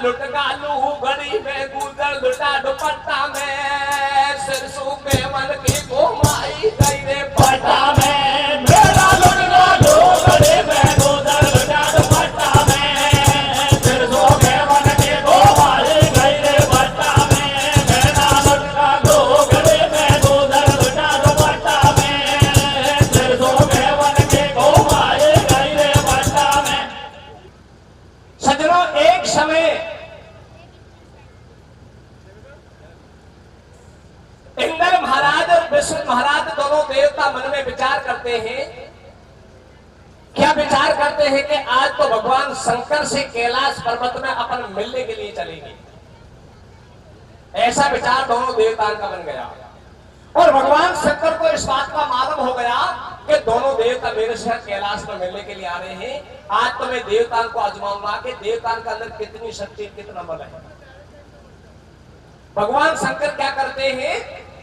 लुट गालू घड़ी में गुजर लुटा दुपट्टा में सरसों के मन की घुमाई गई रे पट्टा में मेरा लुट गालू घड़ी में गुजर लुटा दुपट्टा में सरसों के मन की घुमाई गई रे पट्टा में मेरा लुट गालू घड़ी में गुजर लुटा दुपट्टा में सरसों के मन की घुमाई गई रे पट्टा में। सजनों, एक समय इंद्र महाराज और विष्णु महाराज दोनों देवता मन में विचार करते हैं। क्या विचार करते हैं कि आज तो भगवान शंकर से कैलाश पर्वत में अपन मिलने के लिए चलेंगे। ऐसा विचार दोनों देवताओं का बन गया और भगवान शंकर को इस बात का मालूम हो गया कि दोनों देवता मेरे से कैलाश में मिलने के लिए आ रहे हैं। आज तो मैं देवताओं को आजमाऊंगा कि देवताओं के अंदर कितनी शक्ति, कितना बल है। भगवान शंकर क्या करते हैं,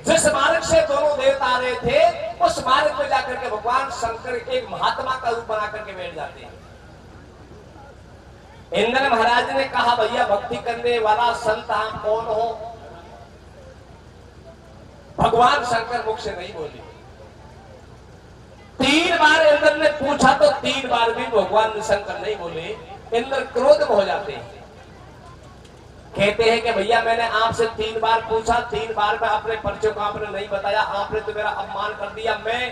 जिस मार्ग से दोनों देवता आ रहे थे उस मार्ग में जाकर के भगवान शंकर एक महात्मा का रूप बना करके बैठ जाते हैं। इंद्र महाराज ने कहा, भैया भक्ति करने वाला संत आप कौन हो? भगवान शंकर मुख से नहीं बोले। 3 बार इंद्र ने पूछा तो 3 बार भी भगवान शंकर नहीं बोले। इंद्र क्रोध में हो जाते हैं, कहते हैं कि भैया मैंने आपसे 3 बार पूछा, 3 बार में अपने परिचय को आपने नहीं बताया, आपने तो मेरा अपमान कर दिया। मैं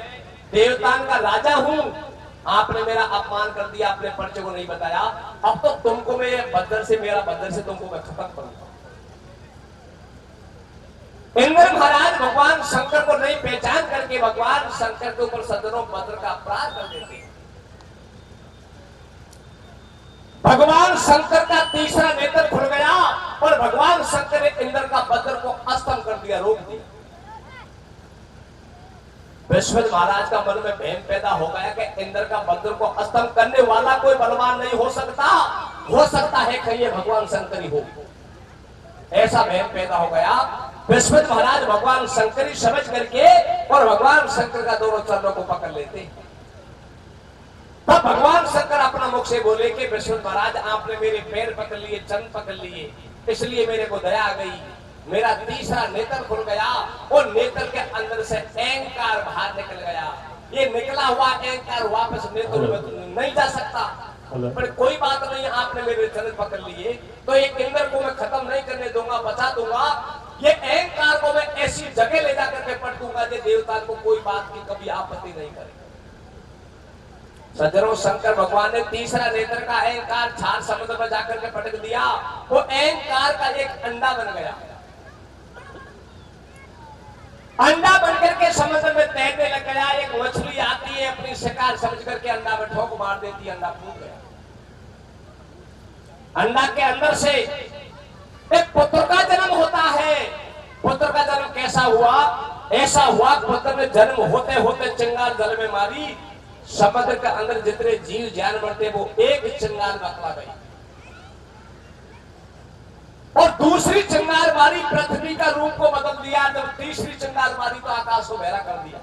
देवताओं का राजा हूं, आपने मेरा अपमान कर दिया, अपने परिचय को नहीं बताया। अब तो तुमको मैं बदर से तुमको मैं खत्म करूंगा। इंद्र महाराज भगवान शंकर को नहीं पहचान करके भगवान शंकर के ऊपर सदनों बद्र का अपराध कर देते हैं। भगवान शंकर का तीसरा नेत्र खुल गया और भगवान शंकर ने इंद्र का बद्र को अस्तम कर दिया, रोक दिया। विश्व महाराज का मन में भ्रम पैदा हो गया कि इंद्र का बद्र को अस्तम करने वाला कोई बलवान नहीं हो सकता है कहीं ये भगवान शंकर ही हो। ऐसा भ्रम पैदा हो गया। विश्व महाराज भगवान शंकर ही समझ करके और भगवान शंकर का दोनों चरणों को पकड़ लेते। तब भगवान शंकर अपना मुख से बोले कि विष्णु महाराज आपने मेरे पैर पकड़ लिए, चरण पकड़ लिए, इसलिए मेरे को दया आ गई। मेरा तीसरा नेत्र खुल गया और नेत्र के अंदर से अहंकार बाहर निकल गया। ये निकला हुआ अहंकार वापस नेत्र में नहीं जा सकता। पर कोई बात नहीं, आपने मेरे चरण पकड़ लिए तो एक इंद्र को मैं खत्म नहीं करने दूंगा, बचा दूंगा। ये अहंकार को मैं ऐसी जगह ले जाकर के पट दूंगा जो देवता को कोई बात की कभी आपत्ति नहीं करेगा। सज्जनों, शंकर भगवान ने तीसरा नेत्र का अहंकार 4 समुद्र में जाकर के पटक दिया। वो अहंकार का एक अंडा बन गया। अंडा बनकर के समुद्र में तैरने लग गया। एक मछली आती है, अपनी शिकार समझ करके अंडा में ठोक मार देती है, अंडा फूट गया। अंडा के अंदर से एक पुत्र का जन्म होता है। पुत्र का जन्म कैसा हुआ? ऐसा हुआ पुत्र ने जन्म होते होते चिंगार जल में मारी। समुद्र के अंदर जितने जीव जानवर थे वो एक चिंगार बकला गई और दूसरी चिंगार मारी पृथ्वी का रूप को बदल दिया। जब तीसरी चिंगार मारी तो आकाश को बहरा कर दिया।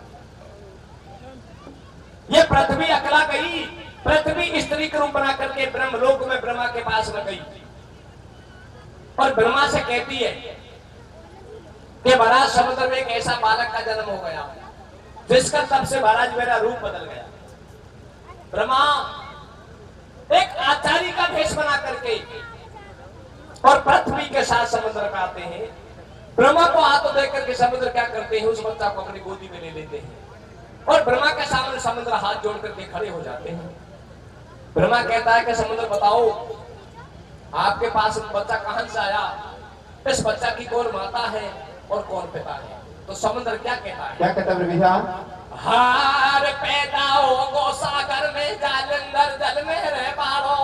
ये पृथ्वी अकला गई। पृथ्वी स्त्री का रूप बना करके ब्रह्मलोक में ब्रह्मा के पास में गई और ब्रह्मा से कहती है कि महाराज समुद्र में एक ऐसा बालक का जन्म हो गया जिसका तब से महाराज मेरा रूप बदल गया। ब्रह्मा एक आचार्य का भेष बना करके और पृथ्वी के साथ समुद्र में आते हैं। ब्रह्मा को हाथ देख करके समुद्र क्या करते हैं, उस बच्चा को अपनी गोदी में ले लेते हैं और ब्रह्मा के सामने समुद्र हाथ जोड़ करके खड़े हो जाते हैं। ब्रह्मा कहता है कि समुद्र बताओ आपके पास बच्चा कहां से आया, इस बच्चा की कौन माता है और कौन पिता है? तो समुद्र क्या कहता है? क्या कहता है भैया? हार पैदा हो गो सागर में जालंधर जल में रह पारो।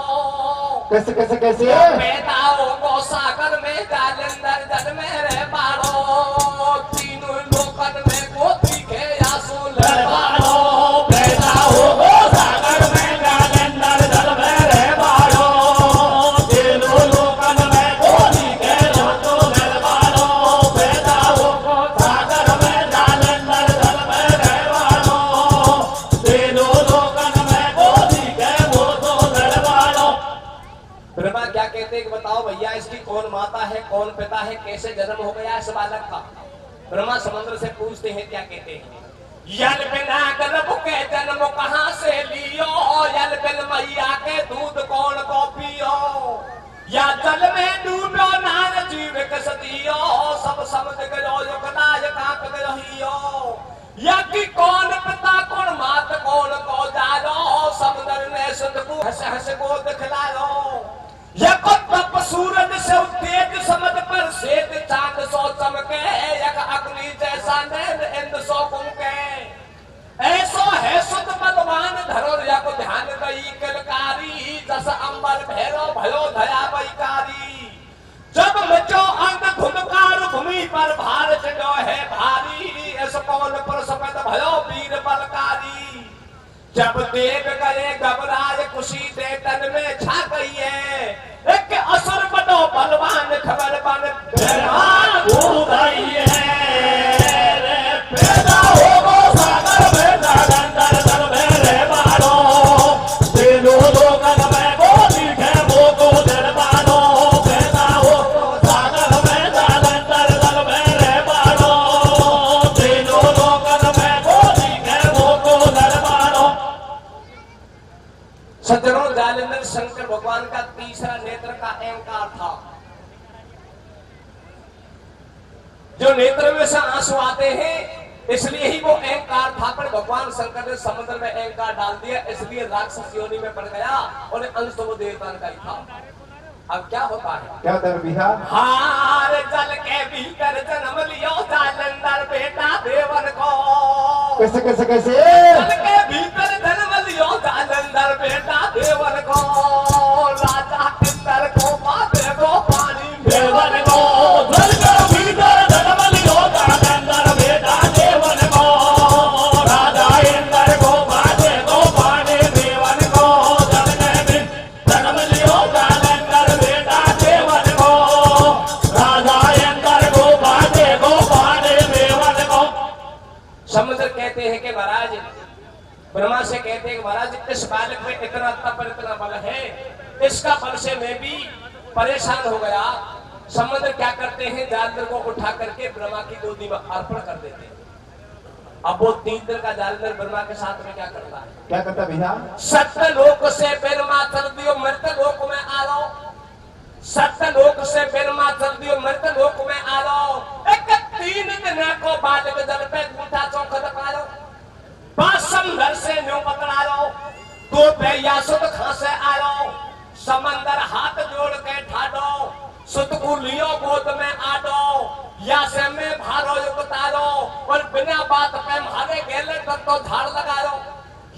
कैसे कैसे कैसे? पैदा हो गो सागर में जालंधर जल में रह पारो। तीनों लोकन में गोत्री के आंसू लह पारो। पैदा हो गो सागर में जालंधर जल में रह पारो। तीनों लोकन में गोत्री के आंसू लह पारो। पैदा हो गो सागर में जालंधर जल में रह पारो। तीनों लोकन में गोत्री के आंसू लह पारो। ब्रह्मा ब्रह्मा क्या कहते हैं कि बताओ भैया इसकी कौन माता है कौन पिता है, कैसे जन्म हो गया इस बालक का। ब्रह्मा समुद्र से पूछते हैं, क्या कहते हैं, यल बिना गर्भ के जन्म कहाँ से लियो, यल बिन मैया के दूध कौन को पियो, या जल में डूबो नार जीविक सदियो, सब समझ गयो युगनाय कांप गयो, या कि कौन पिता कौन मात कौन को जानो, समुद्र ने सुध को हंस हंस को दिखलायो, या को तप सूरज से तेज समझ पर श्वेत चांद सो चमके, यक अग्नि जैसा नैन इंद्र सो कुंके, ऐसो है सुध बलवान धरो, यक ध्यान गई किलकारी, जस अंबर भैरो भयो दया वैकारी, जब मचो अंग धुनकार भूमि पर भार चढ़ो है भारी, ऐसो कौन पर सफेद भयो वीर बलकारी, जब देव गए घबराए खुशी दे तन में छा गई है, एक असुर बनो बलवान खबर बन हो गई है, पैदा होगो सागर में दागंदर दल में रे मारो, तीनों लोगन में गोली के मोको दिल मारो, पैदा होगो सागर में दागंदर दल में रे मारो, तीनों लोगन में गोली के मोको दिल मारो। सज्जनों, जालंधर शंकर भगवान का तीसरा नेत्र का अहंकार था, जो नेत्र में से आंसू आते हैं इसलिए ही वो अहंकार था, पर भगवान शंकर ने समुद्र में अहंकार डाल दिया, इसलिए राक्षस योनि में पड़ गया और अंश तो वो देवता का ही था। अब क्या होता है, क्या होता है बिहार, हार जल के भीतर जन्म लियो जालंधर बेटा देवन को, कैसे कैसे कैसे, जल के भीतर जन्म लियो जालंधर बेटा देवन को, राजा इंद्र को माते को पानी देवन को, जल के भीतर जन्म लियो जालंधर बेटा देवन को, राजा इंद्र को माते को पानी देवन को, जल के भीतर जन्म लियो जालंधर बेटा देवन को, राजा इंद्र को माते को पानी देवन को। समुद्र कहते हैं कि महाराज, ब्रह्मा से कहते हैं कि महाराज इस बालक में इतना तप इतना बल है, इसका बल से मैं भी परेशान हो गया। समुद्र क्या करते हैं, जालंधर को उठा करके ब्रह्मा की गोदी में अर्पण कर देते हैं। अब वो 3 दिन का जालंधर ब्रह्मा के साथ में क्या करता है, क्या करता बिहार, सत्य लोक से ब्रह्मा चल दियो मृत लोक में आ लो, सत्य लोक से ब्रह्मा चल दियो मृत लोक में आ लो, एक 3 दिन को बालक जल पे उठा चौखट पालो, समंदर से न्यू पकड़ा लो, तो भैया सुत खांसे आलो, समंदर हाथ जोड़ के ठाडो, सुत को लियो गोद में आडो, या से में भारो उतारो, और बिना बात पे मारे गेले तक तो झाड़ लगा लो,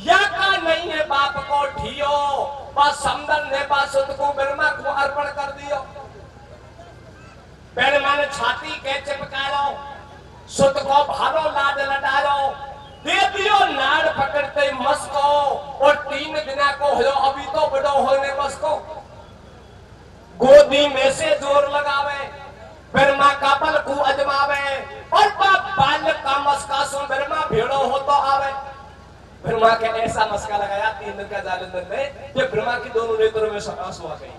या का नहीं है बाप को ठियो, बस समंदर ने बा सुत को ब्रह्मा को अर्पण कर दियो, ब्रह्मा ने छाती के चिपका लो, सुत को भारो लाड लडालो, दे दियो नाड़ पकड़ते मस्को, और 3 दिना को हो अभी तो बड़ो होने मस्को, गोदी में से जोर लगावे, ब्रह्मा का बल को अजमावे, और बालक का मस्का सुन ब्रह्मा भेड़ो हो तो आवे। ब्रह्मा के ऐसा मस्का लगाया 3 दिन का जालंधर ने कि ब्रह्मा की दोनों नेत्रों में आंसू आ गए।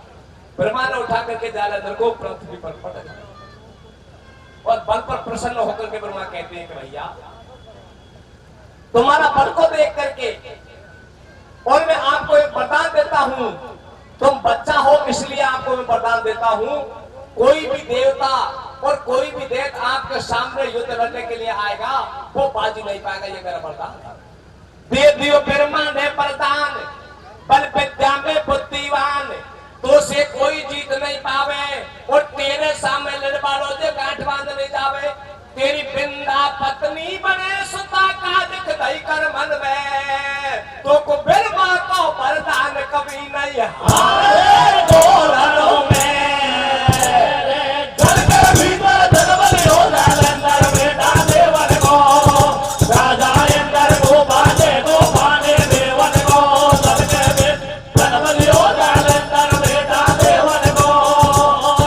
ब्रह्मा ने उठा करके जालंधर को पृथ्वी पर पटक दिया, और बल पर प्रसन्न होकर के ब्रह्मा कहते हैं कि भैया तुम्हारा बल को देख करके, और मैं आपको एक वरदान देता हूं, तुम बच्चा हो इसलिए आपको मैं वरदान देता हूं, कोई भी देवता और कोई भी दैत्य आपके सामने युद्ध लड़ने के लिए आएगा, वो बाजी नहीं पाएगा, ये मेरा वरदान दे दियो ब्रह्मा ने वरदान, बल विद्या में बुद्धिवान, तो से कोई जीत नहीं पावे, और तेरे सामने लड़बाड़ो जे गांठ बांध नहीं जावे, तेरी बिंदा पत्नी बने सुता का दिख दई कर मन में, तो को ब्रह्मा को वरदान कभी नहीं हारे गोलरों में, जल के भीतर जन्म लियो जालंधर बेटा देवन को, राजा इंद्र को बाजे को पाने देवन को, जल के भीतर जन्म लियो जालंधर बेटा देवन को,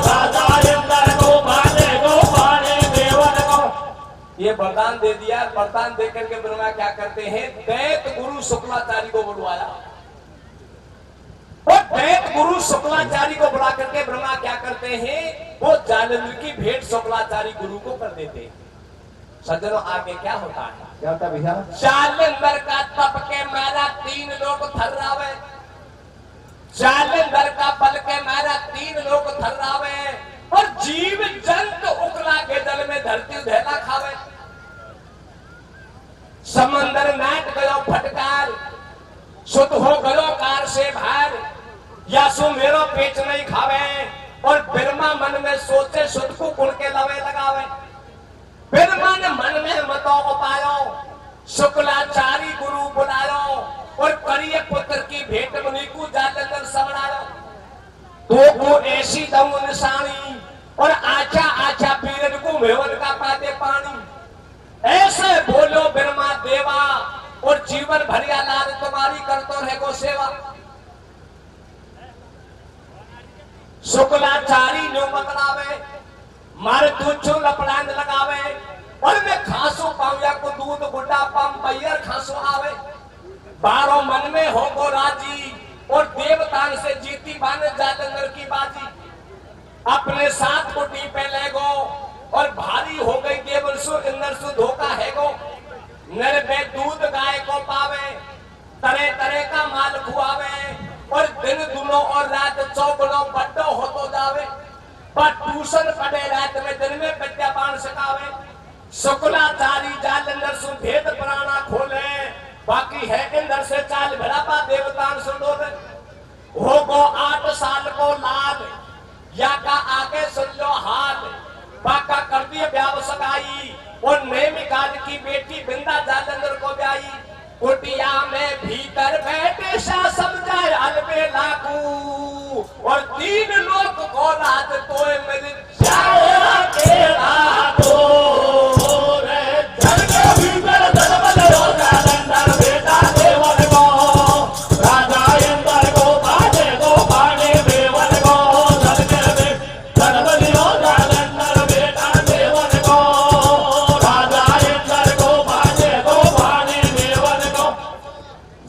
राजा इंद्र को बाजे को पाने देवन को। ये वरदान दे दिया। वरदान दे करके ब्रह्मा क्या करते हैं, दैत्य गुरु शुक्लाचार्य को बुलवाया, और दैत गुरु शुक्लाचार्य को बुला करके ब्रह्मा क्या करते हैं, वो जालंधर की भेंट शुक्लाचार्य गुरु को कर देते हैं। सज्जनों आगे क्या होता है? क्या होता भैया? जालंधर का तप के मारा 3 लोग थर्रावे, जालंधर का बल के मारा 3 लोग थर्रावे, और जीव जंतु उकला के जल में धरती धेला खावे। समंदर नाट गयो फटकार, सुत हो गयो कार से भार, या सो मेरो पेट नहीं खावे, और बिरमा मन में सोचे सुत को गुण के लवे लगावे। बिरमा ने मन में मतों को पायो, शुक्लाचार्य गुरु बुलायो, और करिए पुत्र की भेंट मुनि को जालंधर समझायो। तो को ऐसी दम निशानी, और आचा आचा पीरन को मेवन का पाते पानी। ऐसे बोलो बिरमा देवा, और जीवन भरिया लाल तुम्हारी करतो रहे को सेवा। शुक्लाचार्य न्यू बतलावे, मारे तुझो लपड़ांद लगावे, और मैं खासो पाऊया को दूध गुड्डा पाम बैयर खासो आवे। 12 मन में हो गो राजी, और देवतान से जीती बान जालंधर की बाजी। अपने साथ कुटी पे ले गो, और भारी हो गई केवल सु इंदर सु धोखा है गो। नर पे दूध गाय को पावे, तरह तरह का माल खुआवे, और दिन दुनो और रात 4 बड्डो हो तो जावे। पर ट्यूशन पढ़े रात में, दिन में विद्या पान सकावे। शुक्लाचार्य जालंधर सु भेद पुराना खोले, बाकी है इंदर से चाल भड़ापा देवतान सुन डोले। हो गो 8 साल को लाल, या का आगे सुन लो हाल, बाका कर दिए ब्याह सगाई, और नेमिकाल की बेटी बिंदा जालंधर को ब्याई। कुटिया में भीतर बैठे सा समझाए अलबेला को, और 3 लोग को रात तोए मिल जाए तेरा तो रे। जल के भीतर दलबल हो जालंधर बेटा देवन को, राजा इंद्र को बाजे देवन को। जल के दलबल हो जालंधर बेटा देवन को, राजा इंद्र को बाजे देवन को।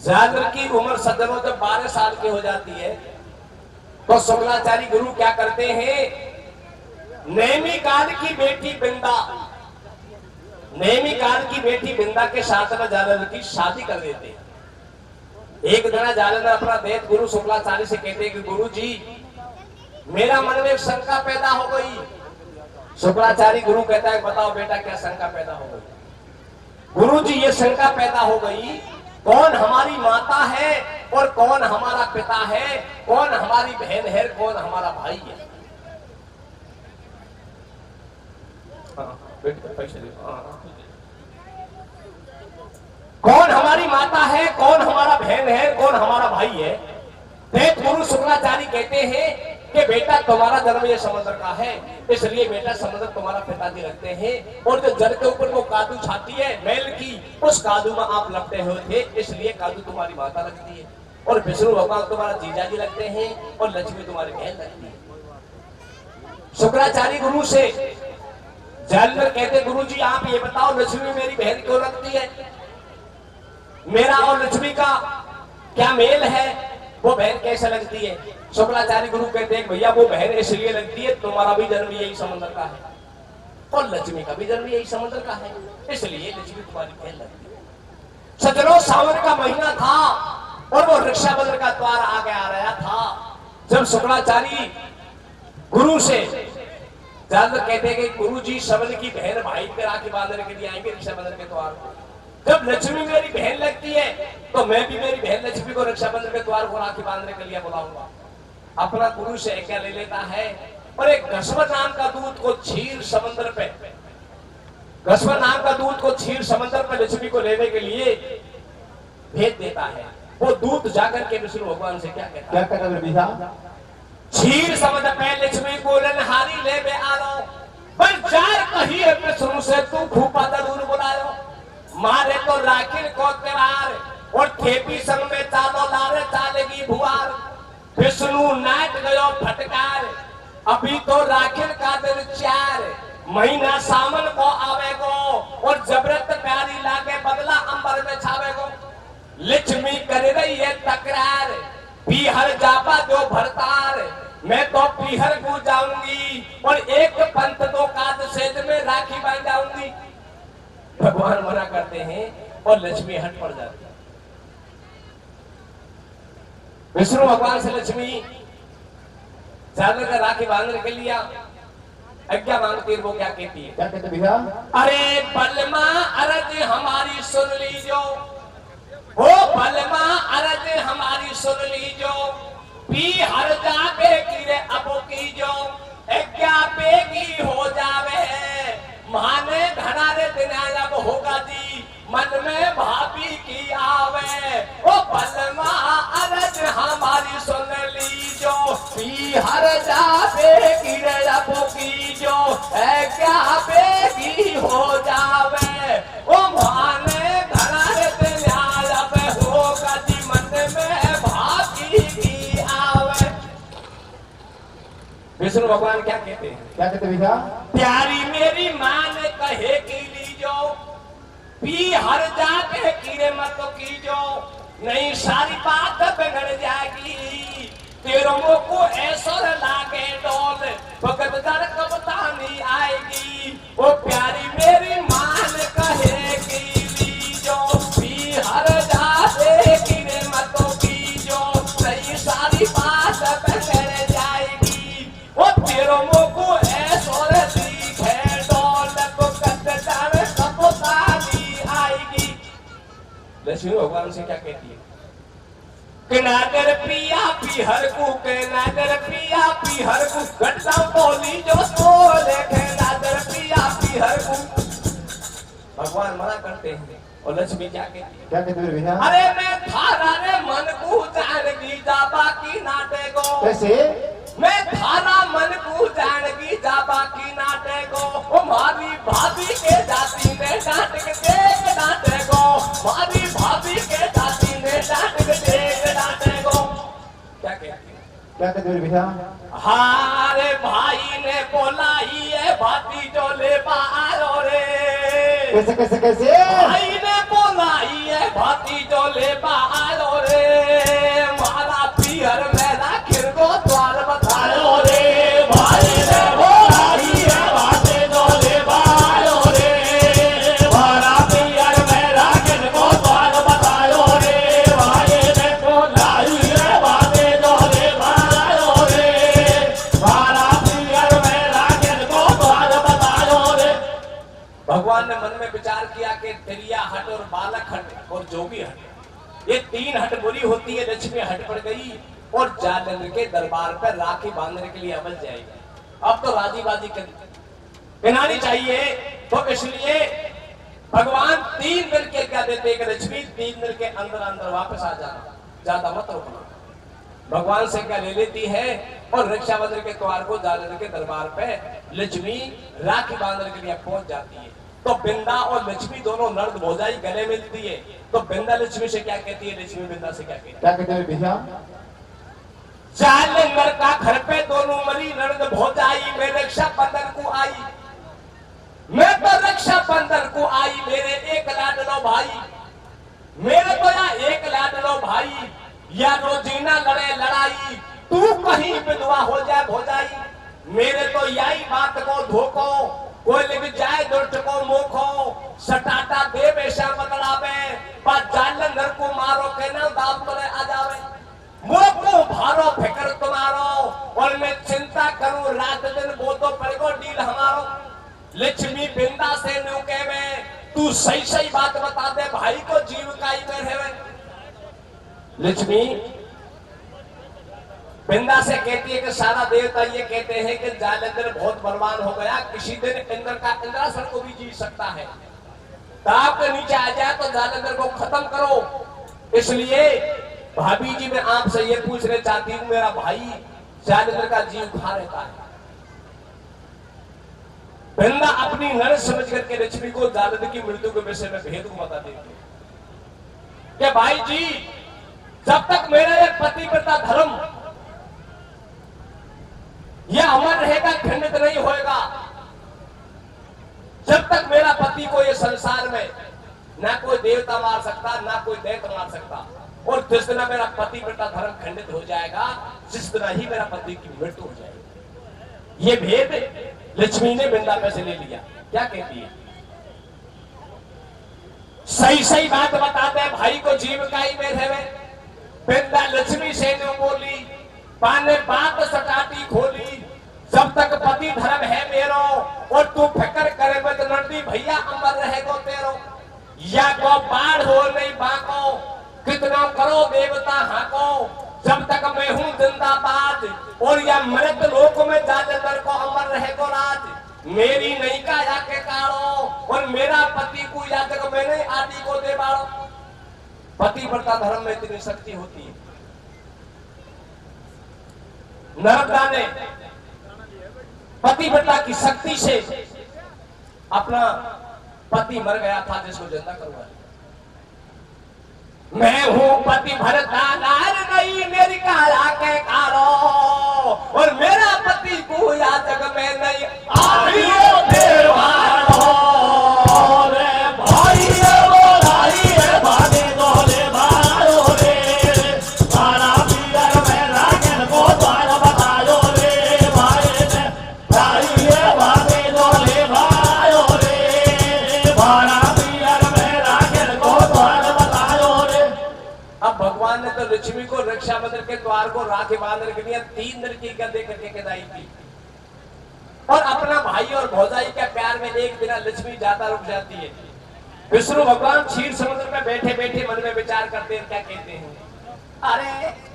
जालंधर की उम्र सज्जनों जब 12 साल की हो जाती है, तो शुक्लाचार्य गुरु क्या करते हैं, नेमिकाल की बेटी बिंदा, नेमिकाल की बेटी बिंदा के साथ में जालंधर की शादी कर देते हैं। एक दिन जालंधर अपना दैत गुरु शुक्लाचार्य से कहते हैं कि गुरु जी, मेरा मन में एक शंका पैदा हो गई। शुक्लाचार्य गुरु कहता है, बताओ बेटा क्या शंका पैदा हो गई? गुरु जी ये शंका पैदा हो गई, कौन हमारी माता है और कौन हमारा पिता है, कौन हमारी बहन है, कौन हमारा भाई है। कौन हमारी माता है, कौन हमारा बहन है, कौन हमारा भाई है। दैत गुरु शुक्लाचार्य कहते हैं कि बेटा तुम्हारा जन्म ये समुद्र का है, इसलिए बेटा समुद्र तुम्हारा पिताजी रखते हैं, और जो जल के ऊपर वो कादू छाती है मैल की, उस कादू में आप लगते हुए थे, इसलिए कादू तुम्हारी माता लगती है। और विष्णु भगवान तुम्हारा जीजाजी लगते हैं, और लक्ष्मी तुम्हारी बहन लगती है। शुक्लाचार्य गुरु से जालंधर कहते, गुरु जी आप ये बताओ लक्ष्मी मेरी बहन क्यों लगती है, मेरा और लक्ष्मी का क्या मेल है, वो बहन कैसे लगती है। शुक्लाचार्य गुरु कहते हैं भैया वो बहन इसलिए लगती है, तुम्हारा भी जन्म यही समुद्र का है, और लक्ष्मी का भी जन्म यही समुद्र का है, इसलिए लक्ष्मी तुम्हारी बहन लगती है। सज्जनों सावन का महीना था, और वो रक्षाबंधन का त्योहार आगे आ रहा था। जब शुक्लाचार्य गुरु से जालंधर कहते हैं कि गुरु जी सबल की बहन भाई पे राखी बांधने के लिए आएंगे रक्षाबंधन के त्योहार को। जब लक्ष्मी मेरी बहन लगती है, तो मैं भी मेरी बहन लक्ष्मी को रक्षाबंधन के त्योहार को राखी बांधने के लिए बुलाऊंगा। अपना गुरु से क्या ले लेता है, और एक घसवर नाम का दूत को क्षीर समुद्र पे, घसवर नाम का दूत को क्षीर समुद्र पे लक्ष्मी को लेने के लिए भेज देता है। वो दूत जाकर के विष्णु भगवान से क्या कहता है, क्या कहता है? क्षीर समुद्र पे लक्ष्मी को रनहारी ले बे आलो, पर जार कही है विष्णु से तू खूपा जरूर बुलायो। मारे तो राखिल को करार, और थेपी संग में चालो लारे चालेगी भुआर। विष्णु नाट गयो फटकार, अभी तो राखिल का दिन 4 महीना सावन को आवेगो, और जबरत प्यारी लागे बदला अंबर में छावेगो। लक्ष्मी कर रही है तकरार, पीहर जापा जो भरतार, मैं तो पीहर को जाऊंगी और एक पंथ तो काद सेज में राखी बांध जाऊंगी। भगवान मना करते हैं और लक्ष्मी हट पड़ जाती है। विष्णु भगवान से लक्ष्मी जादर का राखी बांधने के लिए आज्ञा मांगती है। वो क्या कहती है? क्या कहते भैया? अरे बलमा अरज हमारी सुन लीजो, हो बलमा अरज हमारी सुन लीजो, पी हर जाबे की रे अबो की जो क्या बेगी हो जावे, माने घना रे दिन जब होगा जी मन में भाभी की आवे। ओ बलमा अरज हमारी सुन लीजो, पी हर जाबे की रे अबो की जो क्या बेगी हो जावे, ओ माने घना रे दिन जब होगा जी मन में भाभी की आवे। विष्णु भगवान क्या कहते हैं? क्या कहते भैया? प्यारी मेरी मां ने कहे की लीजो, पी हर जाके कीड़े मत कीजो, नहीं सारी बात बिगड़ जाएगी, तेरो को ऐसा लागे डोल भगत दर कबतानी आएगी। वो प्यारी मेरी मां ने कहे की लीजो, पी हर जाके कीड़े मत कीजो, नहीं सारी बात बिगड़ जाएगी, वो तेरो को ऐसा दिखे डोल भगत दर कबतानी आएगी। लक्ष्मी भगवान से क्या कहती है? कि नागर पिया पीहर को, के नागर पिया पीहर को, घटना बोली जो तो देखे नागर पिया पीहर को। भगवान मना करते हैं और लक्ष्मी क्या कहती है? क्या कहते भैया? अरे मैं थारा रे मन को जानगी जाबा की नाटे को, कैसे? मैं थारा मन को जानगी जाबा की नाटे को, ओ मारी भाभी के जाती ने डांट के देख डांटे को, मारी भाभी के जाती ने डांट के देख डांटे को। क्या कहती है? क्या कहते भैया? हारे भाई ने बोला ही है भाती जो ले पारो रे, कैसे कैसे कैसे? भाई ने बोला ही है भाती जो ले पारो रे, मारा पियर मेरा खिर को द्वार बताओ रे, भाई ने बोला ही है भाती जो ले पारो रे, मारा पियर मेरा खिर को द्वार बताओ रे, भाई ने बोला ही है भाती जो ले पारो रे, मारा पियर मेरा खिर को द्वार बताओ रे। भगवान ने मन में विचार किया कि तिरिया हट और बालक हट और जो भी हट, ये तीन हट बुरी होती है। लक्ष्मी हट पड़ गई और जालंधर के दरबार पर राखी बांधने के लिए अवल जाएगी। अब तो राजी बाजी कहनानी चाहिए, तो इसलिए भगवान 3 दिन के क्या देते कि लक्ष्मी 3 दिन के अंदर अंदर वापस आ जाना, ज्यादा मत रुकना। भगवान से क्या ले लेती है और रक्षाबंधन के त्योहार को जालंधर के दरबार पे लक्ष्मी राखी बांधने के लिए पहुंच जाती है। तो बिंदा और लक्ष्मी दोनों नर्द भौजाई गले मिलती है। तो बिंदा लक्ष्मी से क्या कहती है? लक्ष्मी बिंदा से क्या कहती है? क्या कहते भैया? जालंधर का घर पे दोनों मरी नर्द भौजाई, मैं रक्षाबंधन को आई, मैं तो रक्षाबंधन को आई, मेरे एक लाडलो भाई, मेरे तो यहाँ एक लाडलो भाई, या रोजीना लड़े लड़ाई, तू कहीं विधवा हो जाए भौजाई, मेरे तो यही बात को धोखो, कोई लिख जाए दुष्ट को मोखो, सटाटा दे बेशा बदलावे, पर जालंधर को मारो के ना दाम तले आ जावे, मोको भारो फिकर तुम्हारो, और मैं चिंता करूं रात दिन वो तो पड़ेगो डील हमारो। लक्ष्मी बिंदा से नुके में तू सही सही बात बता दे, भाई को जीव का ही में है। लक्ष्मी बिंदा से कहती है कि सारा देवता ये कहते हैं कि जालंधर बहुत बलवान हो गया, किसी दिन इंद्र का इंद्रासन को भी जीत सकता है, ताप के नीचे आ जाए तो जालंधर को खत्म करो। इसलिए भाभी जी मैं आपसे ये पूछना चाहती हूँ, मेरा भाई जालंधर का जीव खा रहता है। बिंदा अपनी नर्स समझ करके लक्ष्मी को जालंधर की मृत्यु के विषय में भेद को बता देती है कि भाई जी जब तक मेरा ये पतिव्रता धर्म यह अमर रहेगा, खंडित नहीं होएगा, जब तक मेरा पति को ये संसार में ना कोई देवता मार सकता, ना कोई दैत्य मार सकता, और जिस दिन मेरा पति बेटा धर्म खंडित हो जाएगा, जिस दिन ही मेरा पति की मृत्यु हो जाएगी। ये भेद लक्ष्मी ने बिंदा पे से ले लिया। क्या कहती है? सही सही बात बताते हैं भाई को जीविका ही में थे। बिंदा लक्ष्मी से ने बोली, पाने बात सटाटी खोली, जब तक पति धर्म है मेरो और तू फिक्र करे मत नंदी भैया अमर रहेगो तेरो। या को बाढ़ हो नहीं बाको, कितना करो देवता हाको, जब तक मैं हूं जिंदाबाद और या मृत लोक में जाकर को अमर रहेगो राज। मेरी नहीं काया के कारो और मेरा पति को या तक मैंने आदि को दे बाड़ो। पतिव्रता धर्म में इतनी शक्ति होती है। नर्मदा ने पतिव्रता की शक्ति से अपना पति मर गया था जिसको जिंदा करवाया। मैं हूं पति भरता नार नहीं मेरी काया के कारो और मेरा पति को या जग में नहीं आवियो देवारो रे भाई बोलाई रे भागे दोले भारो रे सारा पीर में रागन को द्वार बतायो रे भाई ने भाई भागे दोले भारो रे सारा पीर में रागन को द्वार बतायो रे। अब भगवान ने तो लक्ष्मी को रक्षा मंदिर के द्वार को राखे बांधने के लिए 3 दिन की गद्दे करके कदाई थी और अपना भाई और भौजाई के प्यार में एक दिन लक्ष्मी ज्यादा रुक जाती है। विष्णु भगवान क्षीर समुद्र में बैठे बैठे मन में विचार करते हैं, क्या कहते हैं? अरे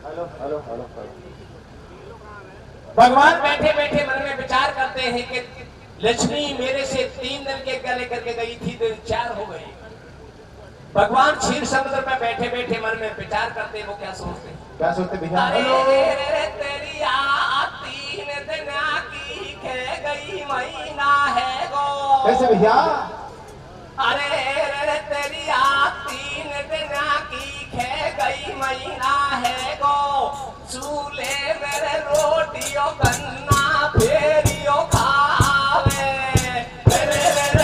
हेलो हेलो हेलो हेलो। भगवान बैठे बैठे मन में विचार करते हैं कि लक्ष्मी मेरे से 3 दिन के गले करके गई थी, दिन 4 हो गए। भगवान क्षीर समुद्र में बैठे बैठे मन में विचार करते हैं। वो क्या सोचते हैं? क्या सोचते भैया? अरे तेरी आ 3 दिन की खे गई महीना है गो। कैसे भैया? अरे तेरी आ 3 दिन की खे गई महीना है गो। चूल्हे मेरे रोटियों गन्ना फेरियो खावे तेरे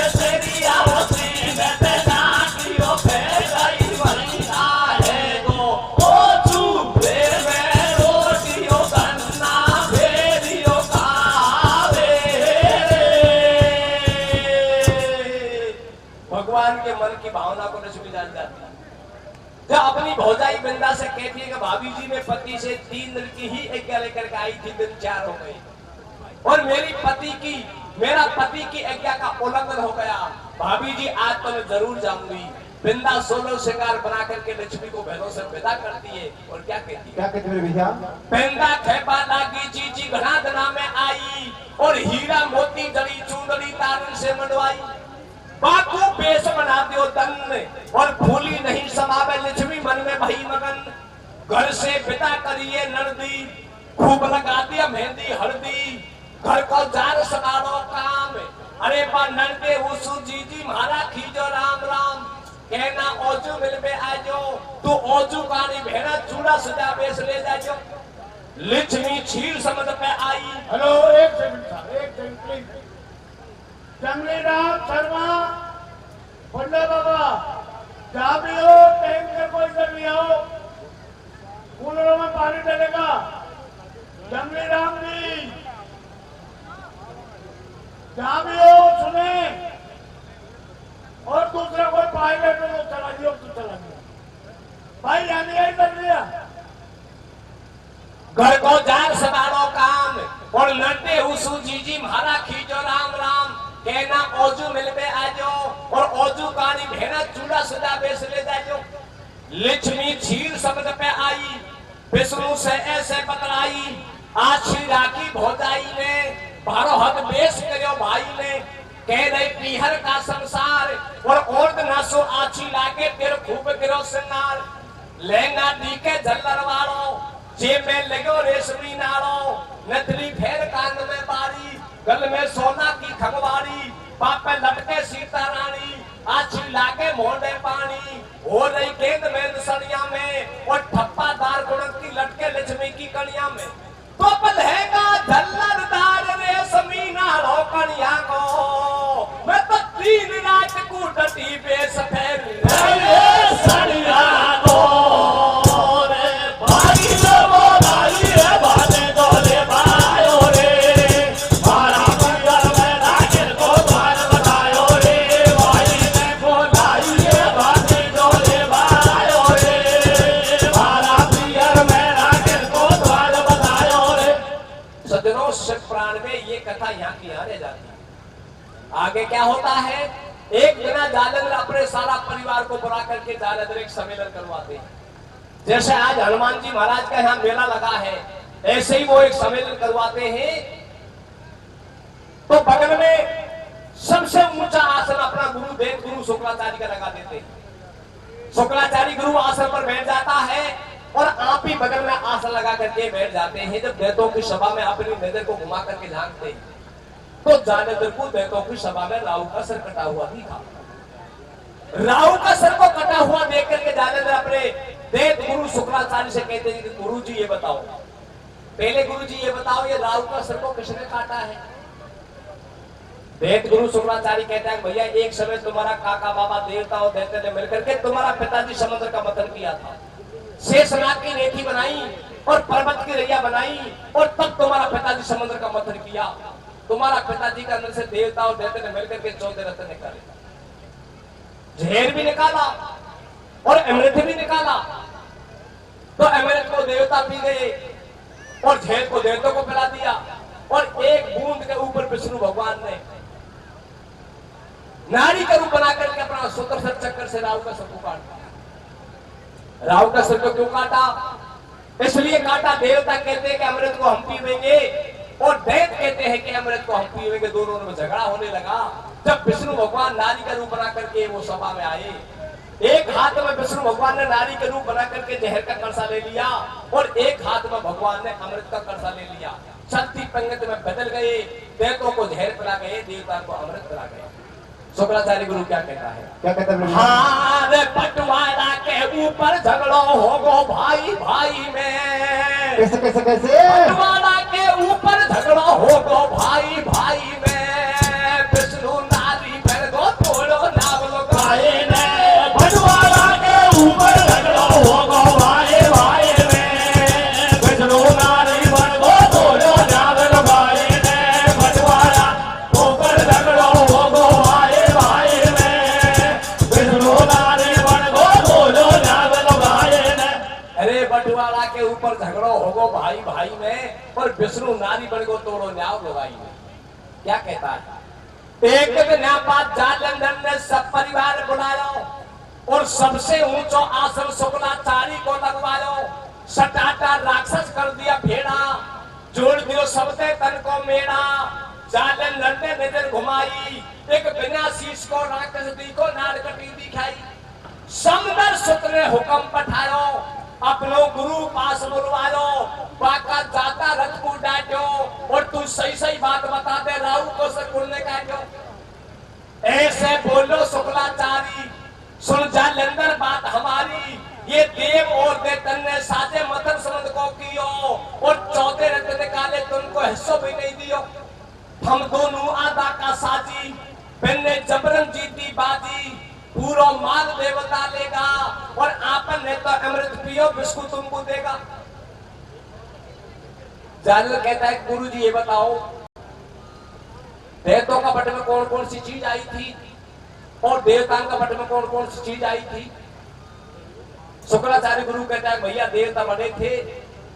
तेरी आ 3 दिन की खे गई महीना है गो। ओ चूल्हे में रोटियों गन्ना फेरियो खावे। भगवान के मन की भावना को लक्ष्मी जान जाती है। जब अपनी भौजाई बिंदा से कहती है कि भाभी जी मैं पति से 3 दिन की ही आज्ञा लेकर के आई थी, दिन 4 हो गए और मेरा पति की आज्ञा का उल्लंघन हो गया। भाभी जी आज तो मैं जरूर जाऊंगी। बिंदा 16 श्रृंगार बना करके लक्ष्मी को बहनों से विदा करती है और क्या कहती है? क्या कहते मेरे भैया? बिंदा खेपा लागी जी घना दिना में आई और हीरा मोती जड़ी चूंदड़ी तारन से मंडवाई। बाकू बेस बना दियो तन और भूली नहीं समावे लक्ष्मी मन में भई मगन। घर से विदा करिए नरदी खूब लगा दिया मेहंदी हल्दी। घर को जार सगाड़ो काम अरे पा नंदे उसु जी मारा खीजो राम राम। कहना ओजू मिलबे आजो तू ओजू कानी भेड़ा चूड़ा सजा बेस ले जाजो। लक्ष्मी क्षीर समुद्र पे आई। हेलो एक सेकंड प्लीज। जंगली राम शर्मा पंडा बाबा जहाँ भी हो टैंकर को इधर ले आओ, कूलरों में पानी डलेगा। जंगली राम जी जहाँ भी हो सुने और दूसरा कोई पायलट हो तो चला दियो तो चला दिया भाई यानी इधर लिया। घर को जार सवारो काम और लड़ते उसु जी मारा खींचो राम राम। कहना ओजू मिलबे आजो और ओजू कानी भेड़ा चूड़ा सजा बेस ले जाजो। लक्ष्मी क्षीर समुद्र पे आई विष्णु से ऐसे बतलाई। आछी राखी भौजाई ने बारो हद बेस करो भाई ने। कह रहे पीहर का संसार और औरत नासो आछी लागे फिर खूब गिरो सिंगार। लहंगा दी झल्लर वालो जेब में लगो रेशमी नाड़ो। नथली फेर कान में बारी गल में सोना की खंगवारी। पाप पे लटके सीता रानी आछी लागे मोंडे पानी हो रही गेंद में सड़िया में और ठप्पादार गुणक की लटके लक्ष्मी की कड़िया में तो बल्हेगा झल्लरदार रेशमी नाड़ो कड़िया को मैं तो 3 रात को डटी बेसफेर सड़िया को रे भाई लो बोलाई रे बाने डोले बायो रे मारा पियर में नागिन को द्वार बतायो रे भाई ने बोलाई रे बाने डोले बायो रे मारा पियर में नागिन को द्वार बतायो रे। सज्जनों शिव पुराण में ये कथा यहाँ की यहाँ रह जाती है। आगे क्या होता है, एक दिन जालंधर अपने सारा परिवार को बुला करके जालंधर एक सम्मेलन करवाते हैं। जैसे आज हनुमान जी महाराज का यहाँ मेला लगा है, ऐसे ही वो एक सम्मेलन करवाते हैं। तो बगल में सबसे ऊंचा आसन अपना गुरु वेद गुरु शुक्राचार्य का लगा देते हैं। शुक्राचार्य गुरु आसन पर बैठ जाता है और आप ही बगल में आसन लगा करके बैठ जाते हैं। जब दैत्यों की सभा में अपनी नजर को घुमा करके झांकते हैं तो जालंधर को दैत्यों की सभा में राहु का सर कटा हुआ दिखा। राहु का सर को कटा हुआ देख करके जालंधर अपने दैत गुरु शुक्राचार्य से कहते हैं कि गुरु जी ये बताओ, पहले गुरु जी ये बताओ ये राहु का सर को किसने काटा है। दैत गुरु शुक्राचार्य कहता है भैया एक समय तुम्हारा काका बाबा देवता और दैत्य ने मिलकर के तुम्हारा पिताजी समुद्र का मंथन किया था, शेषनाग की रेखी बनाई और पर्वत की रैया बनाई और तब तुम्हारा पिताजी समुद्र का मंथन किया। तुम्हारा पिताजी के अंदर से देवता और दैत्य ने मिलकर के 14 रत्न निकाले, जहर भी निकाला और अमृत भी निकाला। तो अमृत को देवता पी गए और जहर को देवता को पिला दिया और एक बूंद के ऊपर विष्णु भगवान ने नारी का रूप बना करके अपना सुदर्शन चक्कर से राहु का सर को काट दिया। राहु का सर को क्यों काटा, इसलिए काटा देवता कहते हैं कि अमृत को हम पीवेंगे और दैत कहते हैं कि अमृत को हम पीवेंगे। दोनों में झगड़ा होने लगा। जब विष्णु भगवान नारी का रूप बना करके वो सभा में आए, एक हाथ में विष्णु भगवान ने नारी के रूप बना करके जहर का कलसा ले लिया और एक हाथ में भगवान ने अमृत का कलसा ले लिया। शक्ति पंगत में बदल गए, दैत्यों को जहर पिला गए, देवता को अमृत पिला गए। शुक्राचार्य गुरु क्या कहता है, क्या कहता है? हाँ बंटवारा के ऊपर झगड़ो होगो भाई भाई में। कैसे कैसे कैसे? बंटवारा के ऊपर झगड़ो होगो भाई भाई में। विष्णु नारी पर गो तोड़ो नावलो भाई ने बंटवारा के ऊपर झगड़ो होगो भाई भाई में। विष्णु नारी पर गो तोड़ो नावलो भाई ने बंटवारा ऊपर झगड़ो होगो भाई भाई में। विष्णु नारी पर गो तोड़ो नावलो भाई ने। अरे बंटवारा के ऊपर झगड़ो होगो भाई भाई में और विष्णु नारी बन गो तोड़ो न्याव भाई में। क्या कहता है, एक दिन जालंधर ने सब परिवार बुलायो और सबसे ऊंचो आसन शुक्राचार्य को लगवायो। सटाटा राक्षस कर दिया भेड़ा, जोड़ दियो सबसे तन को मेड़ा। जालंधर ने नजर घुमाई, एक बिना शीश को राक्षस दी को नारकटी दिखाई। समदर सुत ने हुक्म पठायो, अपनो गुरु पास बुलवायो। बाका जाता रथ को डांटो और तू सही सही बात बता दे, राहु को सर कुड़ने का क्यों। ऐसे बोलो शुक्राचार्य, सुन जालंधर बात हमारी। ये देव और दैत्य ने साजे मथन संबंध को कियो और 14 रत्न निकाले, तुमको हिस्सों भी नहीं दियो। हम दोनों आधा का साजी, बिन्ने जबरन जीती बाजी। पूरा माल देवता लेगा और आपन ने तो अमृत पियो, बिस्कुट तुमको देगा। जालंधर कहता है गुरु जी ये बताओ, दैत्यों का पट में कौन कौन सी चीज आई थी और देवताओं का पट में कौन कौन सी चीज आई थी। शुक्राचार्य गुरु कहता है भैया देवता बड़े थे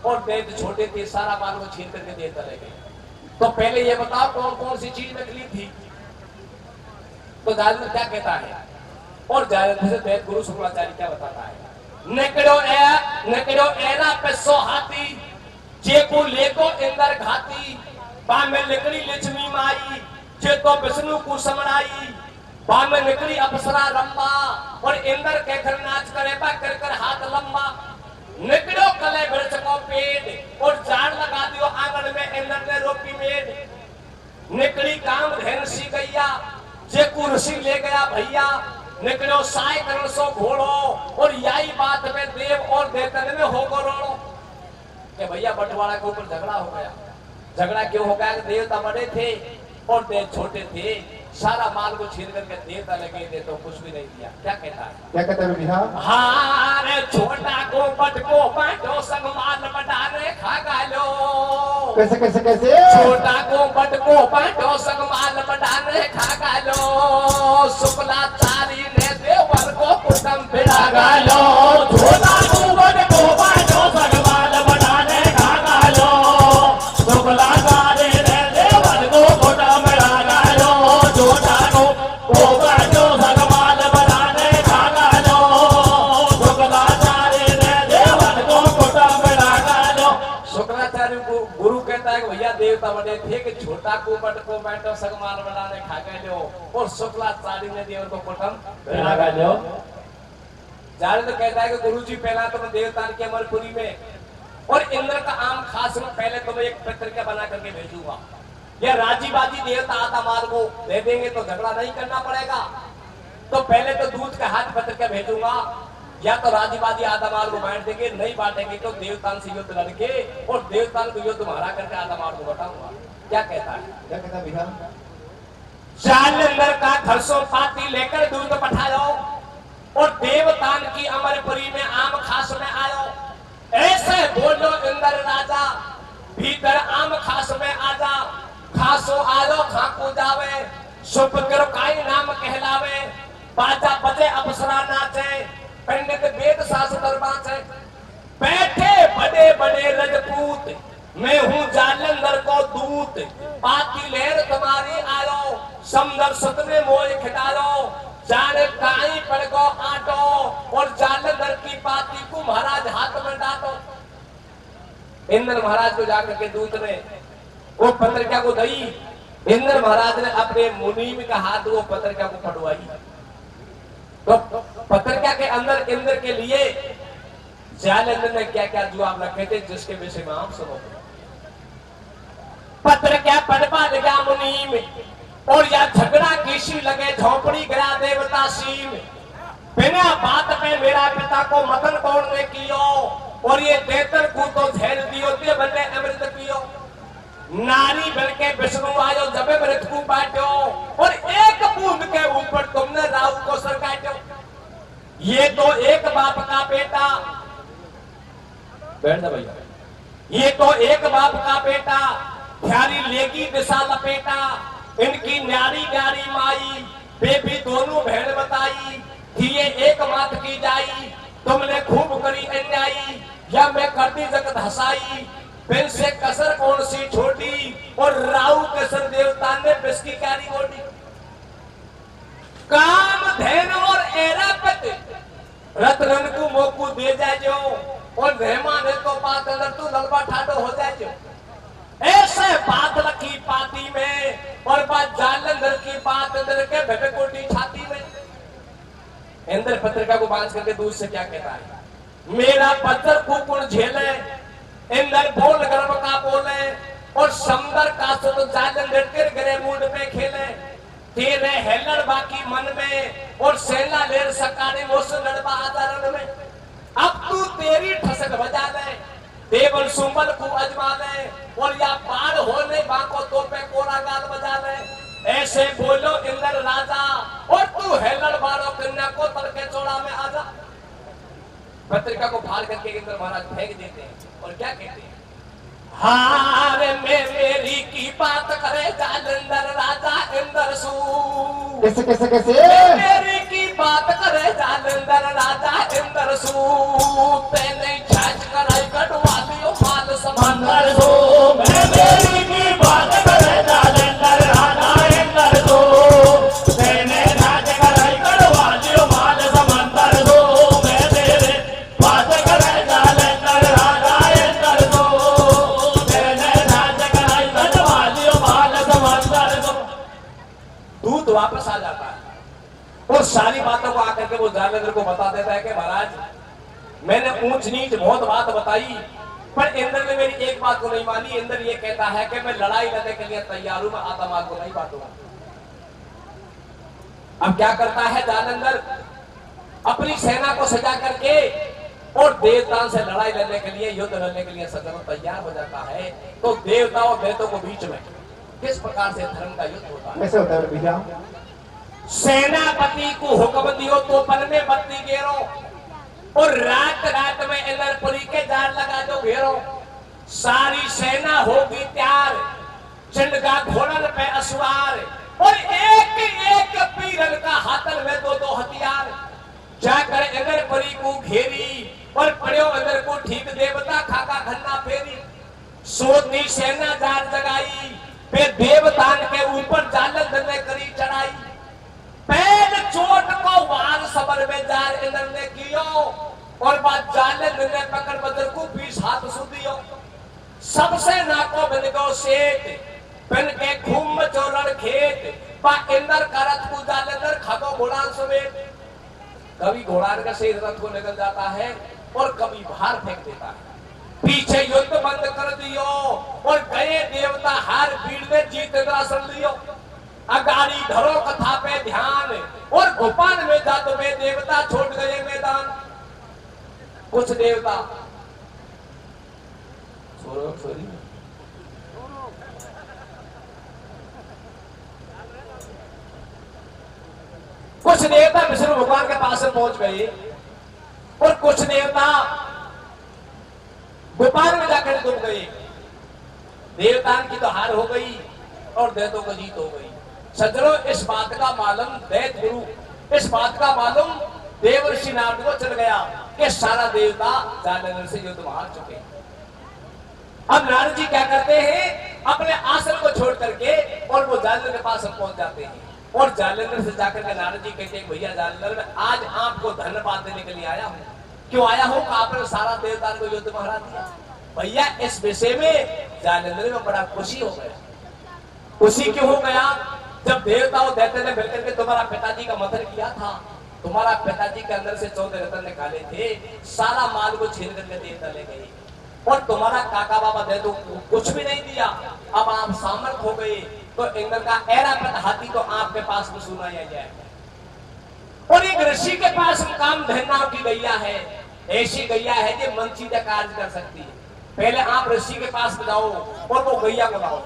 और दैत्य छोटे थे, सारा माल को छीन करके देवता ले गए। तो पहले ये बताओ कौन कौन सी चीज निकली थी। तो जालंधर क्या कहता है और जालंधर से दैत्य गुरु शुक्राचार्य क्या बताता है, नकड़ो एरा पे सो हाथी, जेको लेको इंदर घाती। बा में निकली लक्ष्मी माई, जे तो विष्णु को समराई। बा में निकली अप्सरा रंबा और इंदर के घर नाच करे बा कर कर हाथ लंबा। निकलो कले वृक्ष को पेड़ और झाड़ लगा दियो आंगन में, इंदर ने रोपी मेड। निकली काम धेन सी गैया, जे को ऋषि ले गया भैया निकलो साय करण सो घोड़ो और यही बात में देव और देवतन में हो रोड़ो कि भैया बंटवारा के ऊपर झगड़ा हो गया। झगड़ा क्यों हो गया? देवता बड़े थे और देव छोटे थे। सारा माल को छीन करके देवता लगे थे तो कुछ भी नहीं दिया। क्या कहता है? क्या कहता है बिहार? हाँ रे छोटा को बट को बांटो संग माल बटाने खा गालो। कैसे कैसे कैसे? छोटा को बट को बांटो संग माल बटाने खा गालो। शुक्लाचारी ने देवर को कुटुंब बिड़ा गालो। छोटा को बट को बांटो संग माल बटाने खा गालो। शुक्लाचारी ने देवर को कुटुंब बिड़ा गालो। छोटा को बांटो संग माल बटाने खा गालो। शुक्लाचारी ने देवर को कुटुंब बिड़ा गालो। शुक्राचार्य को गुरु कहता है कि भैया देवता बड़े थे कि छोटा को बट को बैठो सगमाल बनाने खा गए लो और शुक्लाचार्य ने देवर को कुटुंब बिड़ा गए लो। जारे तो कहता है कि गुरुजी पहला तो मैं देवता के अमरपुरी में और इंद्र का आम खास में पहले तो मैं एक पत्रिका बना करके भेजूंगा। या राजी बाजी देवता आधा माल को दे देंगे तो झगड़ा नहीं करना पड़ेगा। तो पहले तो दूध का हाथ पत्रिका भेजूंगा या तो राजी बाजी आधा माल को बांट देंगे, नहीं बांटेंगे तो देवतान से युद्ध लड़के और देवतान को युद्ध मारा करके आधा माल को बताऊंगा। क्या कहता है? क्या कहता है बिहार? जालंधर का घरसो पाती लेकर दूध पठायो और देवतान की अमरपुरी में आम खास में आयो। ऐसे बोलो इंद्र राजा भीतर आम खास में आजा। खासो आलो खाकू जावे शुभ करो काई नाम कहलावे। बाजा बजे अप्सरा नाचे पंडित वेद शास्त्र बाचे। बैठे बड़े बड़े रजपूत मैं हूँ जालंधर को दूत। पाती लहर तुम्हारी आलो समंदर सुत में मोय खिटालो। जाने काई पड़ गो आटो और जालंधर की पाती को महाराज हाथ में डाटो। इंद्र महाराज को जाकर के दूत ने वो पत्रिका को दई। इंद्र महाराज ने अपने मुनीम का हाथ वो पत्रिका को फटवाई। तो पत्रिका के अंदर इंद्र के लिए जालंधर ने क्या क्या जवाब रखे थे जिसके विषय में आप सुनो। पत्रिका पढ़वा लगा मुनीम और या झगड़ा किसी लगे झोपड़ी गया देवता सीम। बिना बात में मेरा पिता को मदन कौन ने कियो और ये देतर को तो झेल दियो ते बने अमृत पियो। नारी बन के विष्णु आयो जबे मृत को बांटो और एक बूंद के ऊपर तुमने राहु को सर काटो। ये तो एक बाप का बेटा बैठ जा भैया। ये तो एक बाप का बेटा ध्यारी लेगी दिशा लपेटा। इनकी न्यारी न्यारी माई बेबी दोनों बहन बताई कि ये एक मात की जाई। तुमने खूब करी अन्यायी या मैं करती जगत हसाई। बिन से कसर कौन सी छोटी और राहु कसर देवता ने बिस्की कारी गोटी। काम धैन और एरापत रतन को मोकू दे जाए जो और रहमान है तो बात अगर तू ललबा ठाडो हो जाए जो। ऐसे बात रखी पाती में और बात जालंधर की बात अंदर के भवे कोटी छाती में। इंद्र पत्रिका को बांध करके दूध से क्या कहता है? मेरा पत्थर को कुण झेले इंद्र बोल गर्भ का बोले और समंदर का सुत जालंधर के गरे मूड में खेले। तेरे हेलड़ बाकी मन में और सेना लेर सकारे मोस लड़बा आदरण में। अब तू तेरी ठसक बजा ले देवल सुंबल को अजमा ले और या पार होने बाको तो पे कोरा गाल बजा ले। ऐसे बोलो इंद्र राजा और तू हेलड़ बारो कन्या को तड़के चौड़ा में आजा। पत्रिका को फाड़ करके इंद्र महाराज फेंक देते हैं और क्या कहते हैं? हार में मेरी की बात करे जालंधर राजा इंद्र सू। कैसे कैसे कैसे? मेरी की बात करे जालंधर राजा इंद्र सू। तेने छाछ कराई कटवा दियो माल समंदर सू। मेरी की बात करे जालंधर राजा इंद्र सू। तेने छाछ कराई कटवा दियो माल समंदर सू। मेरी बात करे जालंधर राजा इंद्र सू। तेने छाछ कराई कटवा दियो माल समंदर सू। दूध वापस आ जाता है और सारी बातों को आकर के वो जालंधर को बता देता है कि महाराज मैंने ऊंच नीच बहुत बात बताई पर इंद्र ने मेरी एक बात को नहीं मानी। इंद्र ये कहता है कि मैं लड़ाई लड़ने के लिए तैयार हूं, मैं आतमाद को नहीं बांटूंगा। अब क्या करता है जालंधर, अपनी सेना को सजा करके और देवताओं से लड़ाई लड़ने के लिए, युद्ध लड़ने के लिए सजन तैयार हो जाता है। तो देवता और दैत्यों के बीच में किस प्रकार से धर्म का युद्ध होता है? कैसे होता है भैया? सेनापति को हुक्म दियो तो पन में बत्ती घेरो, और रात रात में इंद्रपुरी के जाल लगा दो घेरो। सारी सेना होगी तैयार, चंडगा घोड़न पे असवार, और एक एक पीरन का हाथन में दो दो हथियार। जाकर इंद्रपुरी को घेरी और पड़ो इंद्र को ठीक देवता खाका खन्ना फेरी। सोती सेना जार जगाई, पे देवतान के ऊपर जालंधर ने करी चढ़ाई। पहल चोट को वार सबर में जार इंद्र ने कियो, और बात जालंधर ने पकड़ बदर को 20 हाथ सुधियो। सबसे नाको बन गो सेठ, पिन के खूम में चोरण खेत, पा इंद्र का रथ को जालंधर खागो घोड़ान समेत। कभी घोड़ान का शेर रथ को निकल जाता है और कभी बाहर फेंक देता है। पीछे युद्ध बंद कर दियो, और गए देवता हार भीड़ में जीत इंद्रासन लियो। अगाड़ी धरो कथा पे ध्यान, और गोपाल में जात में देवता छोड़ गए मैदान। कुछ देवता छोरी कुछ देवता विष्णु भगवान के पास पहुंच गए, और कुछ देवता गोपाल में जाकर डूब गए। देवतान की तो हार हो गई और दैत्यों को जीत हो गई। सज्जनों, इस बात का मालूम दैत्य गुरु, इस बात का मालूम देवर्षि नारद को चल गया कि सारा देवता जालंधर से युद्ध हार चुके। अब नारद जी क्या करते हैं, अपने आसन को छोड़ करके और वो जालंधर के पास पहुंच जाते हैं। और जालंधर से जाकर के नारद जी कहते हैं, भैया जालंधर में आज आपको धन्यवाद देने के लिए आया हूं। क्यों आया हूं? आपने सारा देवता को युद्ध में हरा दिया। भैया इस विषय में जालंधर में बड़ा खुशी हो गया। खुशी क्यों हो गया? जब देवता और दैत्य ने मिलकर के तुम्हारा पिताजी का मंथन किया था, तुम्हारा पिताजी के अंदर से 14 रत्न निकाले थे, सारा माल को छीन करके देवता ले गए, और तुम्हारा काका बाबा दैत्य को कुछ भी नहीं दिया। अब आप सामर्थ हो गए, तो इंद्र का ऐरापत हाथी तो आपके पास में सुनाया जाए। और एक ऋषि के पास काम धरनाव की गैया है, ऐसी गैया है जो मनचीदा कार्य कर सकती है। पहले आप ऋषि के पास में जाओ और वो गैया को लाओ,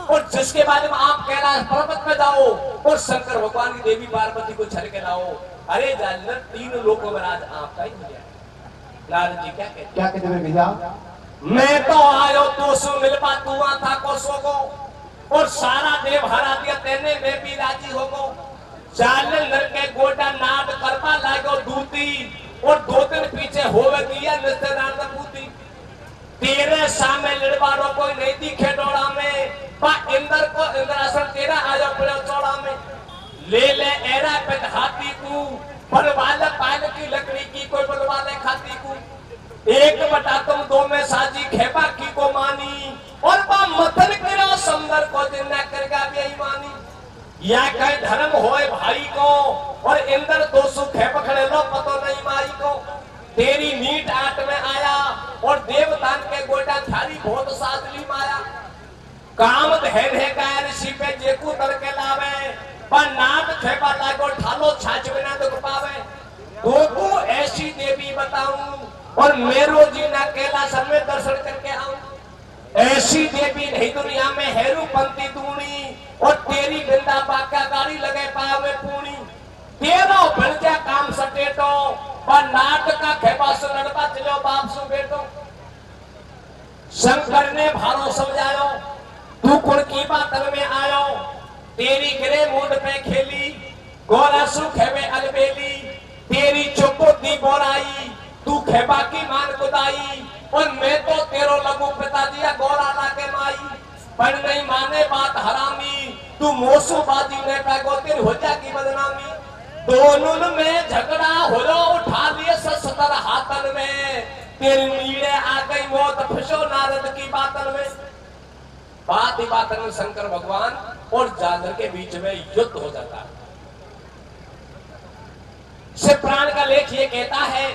और जिसके बाद में आप कैलाश पर्वत में जाओ और शंकर भगवान की देवी पार्वती को छल के लाओ। अरे जालंधर 3 लोकों में राज आपका ही हो गया। नारद जी क्या कहते हैं भैया? मैं तो आयो तो सो मिलवा तू था कोसो को, और सारा देव हरा दिया तेने में भी राजी हो गो। जालंधर के गोटा नाद करवा लागो दूती, और 2 दिन पीछे होवे दिया निस्तेदार पूती। तेरे सामने लड़वारो कोई नहीं दिखे डोड़ा में, पा इंद्र को इंद्रासन तेरा आयो पड़े चौड़ा में। ले ले एरा पे हाथी को, बनवाले पायल की लकड़ी की, कोई बनवाले खाती को। 1/2 में साजी खेपा की को मानी, और बा मथन करो समंदर को जिन्ना करेगा बेईमानी। या कई धर्म होए भाई को, और इंद्र 200 खेप खड़े लो पतो नहीं माई को। तेरी नीट आट में आया, और देवतान के गोटा थारी बहुत साजली माया। काम धैर्य है गाय ऋषि पे जेकू तर के लावे, पर नाट खेपा लागो ठालो छाछ बिना दुख पावे। दोको ऐसी देवी बताऊं, और मेरो जीना कैलाश में दर्शन करके आऊं। ऐसी देवी नहीं दुनिया में हेरू पंथी दूनी, और तेरी बिंदा बाका गाड़ी लगे पावे पूरी। तेरो बलजा काम सटेटो, पर नाट का खेपा सु लड़वा चलो बाप सु बेटो। शंकर ने भारो समझायो, तू कुण की बात में आयो। तेरी गिरे मूड पे खेली, गोरा सु खेवे अलबेली। तेरी चुपो दी बोराई, तू खेपा की मान कुदाई। और मैं तो तेरो लगू पिताजी गोरा लाके माई। पर नहीं माने बात हरामी, तू मोसू बाजी में पैगो तेरी हो जाएगी बदनामी। दोनों में झगड़ा हो लो, उठा लिए 70 हाथन में। तेरी नीड़े आ गई मौत, फंसो नारद की बातन में। बात ही बातन में शंकर भगवान और जालंधर के बीच में युद्ध हो जाता है। शिव पुराण का लेख ये कहता है,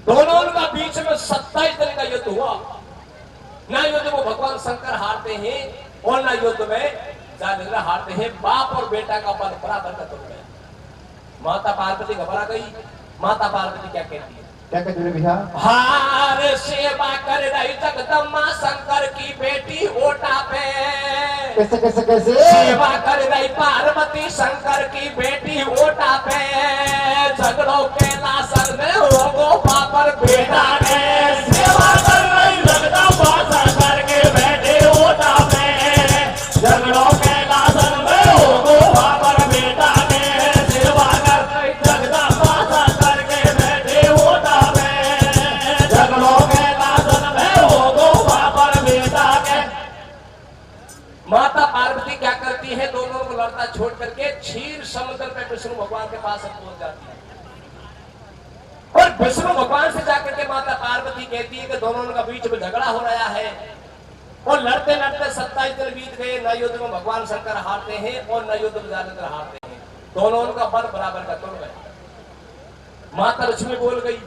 दोनों का बीच में 27 दिन का युद्ध हुआ। ना युद्ध में भगवान शंकर हारते हैं, और ना युद्ध में जालेंद्र हारते हैं। बाप और बेटा का बल बराबर का तुल गया। माता पार्वती घबरा गई। माता पार्वती क्या कहती है? क्या कहते हैं भैया? हार सेवा कर रही जगदम्बा शंकर की बेटी ओटा पे। कैसे कैसे कैसे? सेवा कर रही पार्वती शंकर की बेटी ओटा पे। झगड़ों के लासन में हो गो पापर बेटा ने। सेवा कर रही जगदम्बा शंकर के बेटे ओटा पे। झगड़ों के लासन में हो गो पापर बेटा ने। सेवा कर रही जगदम्बा शंकर के बेटे ओटा पे। झगड़ों के लासन में हो गो पापर बेटा के। माता पार्वती क्या करती है? दोनों को लड़ता छोड़ करके क्षीर समुद्र में विष्णु भगवान के पास पहुंच जाती है। और विष्णु भगवान से जाकर के माता पार्वती कहती है कि दोनों का बीच में झगड़ा हो रहा है। और लड़ते लड़ते 27 दिन बीत गए। न युद्ध में भगवान शंकर हारते हैं और न युद्ध में जालेंद्र हारते हैं। दोनों का बल बराबर का तुल गया। माता लक्ष्मी बोल गई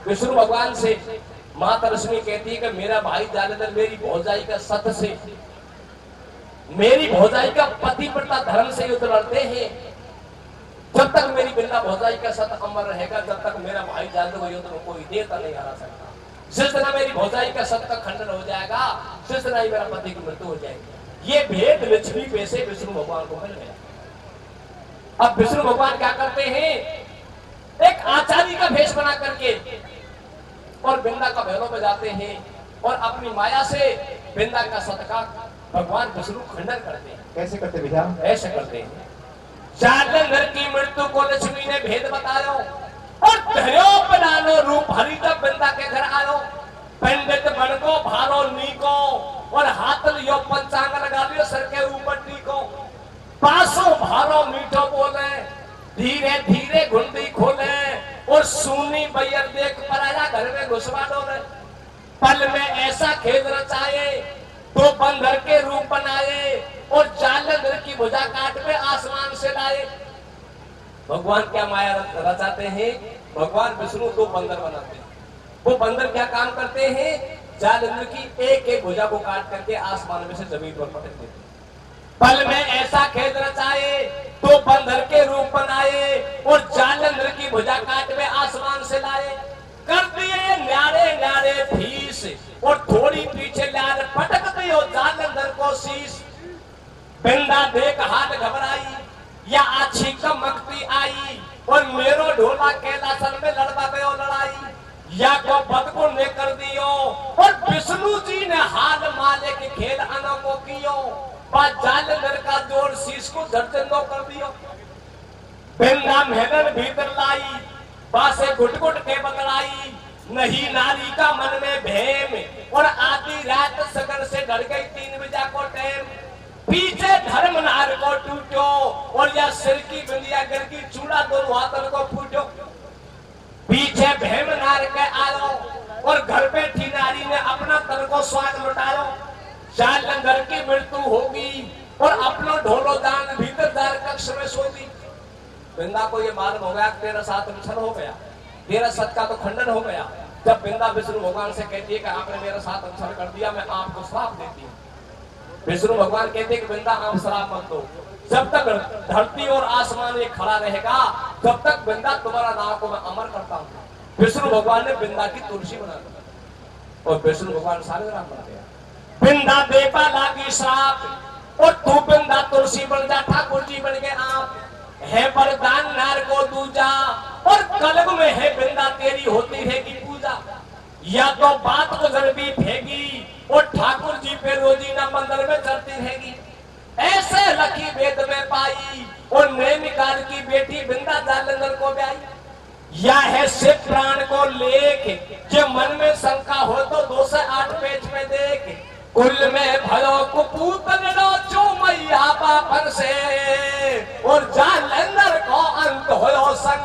विष्णु भगवान से। माता लक्ष्मी कहती है कि मेरा भाई जालेंद्र मेरी भौजाई का सत से, मेरी भौजाई का पतिव्रता धर्म से युद्ध लड़ते हैं। जब तक मेरी बिल्ला भौजाई का सत अमर रहेगा, जब तक मेरा भाई जालेंद्र युद्ध में कोई देवता नहीं हरा सकता। जिस तरह मेरी भौजाई का सत का खंडन हो जाएगा, जिस तरह ही मेरा पति की मृत्यु हो जाएगी। ये भेद लक्ष्मी पे से विष्णु भगवान को मिल गया। अब विष्णु भगवान क्या करते हैं? एक आचार्य का भेष बना करके और बिंदा का महलों में जाते हैं और अपनी माया से बिंदा का सत का भगवान विष्णु खंडन करते हैं। कैसे करते भैया? ऐसे करते हैं। जालेंद्र की मृत्यु को लक्ष्मी ने भेद बतायो और धर्यो बनानो रूप हरि जब बिंदा के घर आयो। पंडित बन को भारो नीको और हाथ लियो पंचांग लगा लियो सर के ऊपर नीको। पासो भारो मीठो बोले, धीरे धीरे घुंडी खोले और सुनी बैयर देख पर आया घर में घुसवा डोले। पल में ऐसा खेल रचाए तो बंदर के रूप बनाए और जालेंद्र की भुजा काट पे आसमान से लाए। भगवान क्या माया रचाते हैं? भगवान विष्णु दो बंदर बनाते हैं। वो बंदर क्या काम करते हैं? जालेंद्र की एक एक भुजा को काट करके आसमान में से जमीन पर पटक देते हैं। पल में ऐसा खेल रचाए तो बंदर के रूप बनाए और जालेंद्र की भुजा काट में आसमान से लाए। कर दिए न्यारे न्यारे फीस और थोड़ी पीछे ल्यार पटक दियो जालेंद्र को शीश। बिंदा देख हाथ घबराई या अच्छी कमकती आई और मेरो ढोला कैलासन में लड़वा गयो लड़ाई। या को बद को ने कर दियो और विष्णु जी ने हाल माले के खेल अनोखो कियो। जालेंद्र का जोर शीश को झटझंडो कर दियो। बिंदा मेहनत भीतर लाई बासे घुट घुट के बतलाई। नहीं नारी का मन में भेम और आधी रात सगर से डर गई 3 बजे को टाइम। पीछे धर्म नार को टूटो और या सिर की बिंदिया गिर की चूड़ा दोनों हाथों को फूटो। पीछे भेम नार के आयो और घर पे थी नारी ने अपना तन को स्वाद लुटायो। जालेंद्र की मृत्यु होगी और अपना ढोलो दान भीतर दार कक्ष में सोगी। बिंदा को ये मालूम हो गया तेरा साथ मिशन हो गया, तेरा सत का तो खंडन हो गया। जब बिंदा विष्णु भगवान से कहती है कि आपने मेरा साथ अनुसरण कर दिया, मैं आपको श्राप देती हूँ। विष्णु भगवान कहते हैं कि बिंदा आप श्राप मत दो। जब तक धरती और आसमान एक खड़ा रहेगा तब तक बिंदा तुम्हारा नाम को मैं अमर करता हूँ। विष्णु भगवान ने बिंदा की तुलसी बना दी और विष्णु भगवान सारे राम बना गया। बिंदा देवा लागी श्राप और तू बिंदा तुलसी बन जा, ठाकुर जी बन गए आप। है वरदान नार को दूजा और कलग में है बिंदा तेरी होती रहेगी पूजा। या तो बात को जरबी फेंगी और ठाकुर जी पे रोजी ना मंदिर में चलती रहेगी। ऐसे लकी वेद में पाई और नैमिकाल की बेटी बिंदा जालेंद्र को ब्याई। या है शिव प्राण को लेख जो मन में शंका हो तो 2 से 8 पेज में देख। कुल में भयो कुपूत लड़ो जो मैया बापन से और जालेंद्र को अंत हो संग।